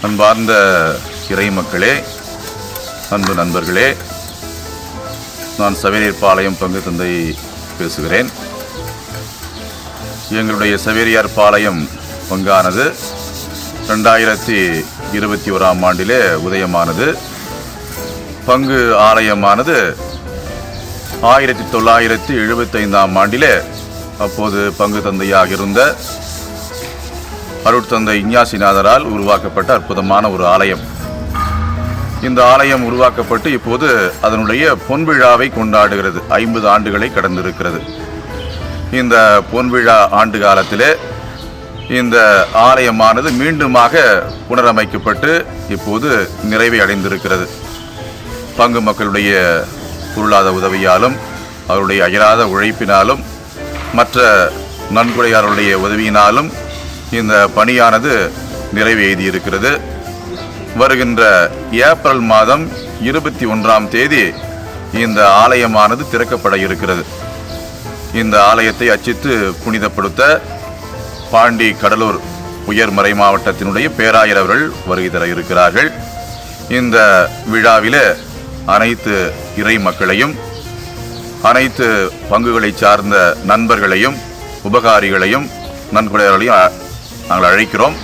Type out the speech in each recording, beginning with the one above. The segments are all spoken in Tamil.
அன்பார்ந்த இறை மக்களே, அன்பு நண்பர்களே, நான் சவேரியார்பாளையம் பங்கு தந்தை பேசுகிறேன். எங்களுடைய சவேரியார்பாளையம் பங்கானது 2021ஆம் ஆண்டிலே உதயமானது. பங்கு ஆலயமானது 1975ஆம் ஆண்டிலே அப்போது பங்கு தந்தையாக இருந்த அருட்தந்தை இஞ்ஞாசிநாதரால் உருவாக்கப்பட்ட அற்புதமான ஒரு ஆலயம். இந்த ஆலயம் உருவாக்கப்பட்டு இப்போது அதனுடைய பொன்விழாவை கொண்டாடுகிறது. 50 ஆண்டுகளை கடந்திருக்கிறது. இந்த பொன்விழா ஆண்டு காலத்திலே இந்த ஆலயமானது மீண்டுமாக புனரமைக்கப்பட்டு இப்போது நிறைவை அடைந்திருக்கிறது. பங்கு மக்களுடைய பொருளாதார உதவியாலும் அவருடைய அயராத உழைப்பினாலும் மற்ற நன்கொடையாளருடைய உதவியினாலும் இந்த பணியானது நிறைவு எய்தியிருக்கிறது. வருகின்ற ஏப்ரல் மாதம் 21ஆம் தேதி இந்த ஆலயமானது திறக்கப்பட இருக்கிறது. இந்த ஆலயத்தை அர்ச்சித்து புனிதப்படுத்த பாண்டி கடலூர் உயர் மறை மாவட்டத்தினுடைய பேராயர் அவர்கள் வருகை தர இருக்கிறார்கள். இந்த விழாவிலே அனைத்து இறை மக்களையும் அனைத்து பங்குகளை சார்ந்த நண்பர்களையும் உபகாரிகளையும் நன்கொடையாளர்களையும் நாங்கள் அழைக்கிறோம்.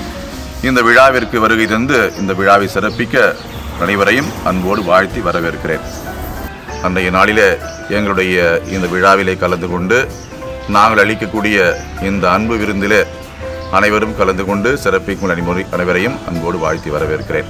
இந்த விழாவிற்கு வருகை தந்து இந்த விழாவை சிறப்பிக்க அனைவரையும் அன்போடு வாழ்த்தி வரவேற்கிறேன். அன்றைய நாளிலே எங்களுடைய இந்த விழாவிலே கலந்து கொண்டு நாங்கள் அளிக்கக்கூடிய இந்த அன்பு விருந்திலே அனைவரும் கலந்து கொண்டு சிறப்பிக்கும் அனைவரையும் அன்போடு வாழ்த்தி வரவேற்கிறேன்.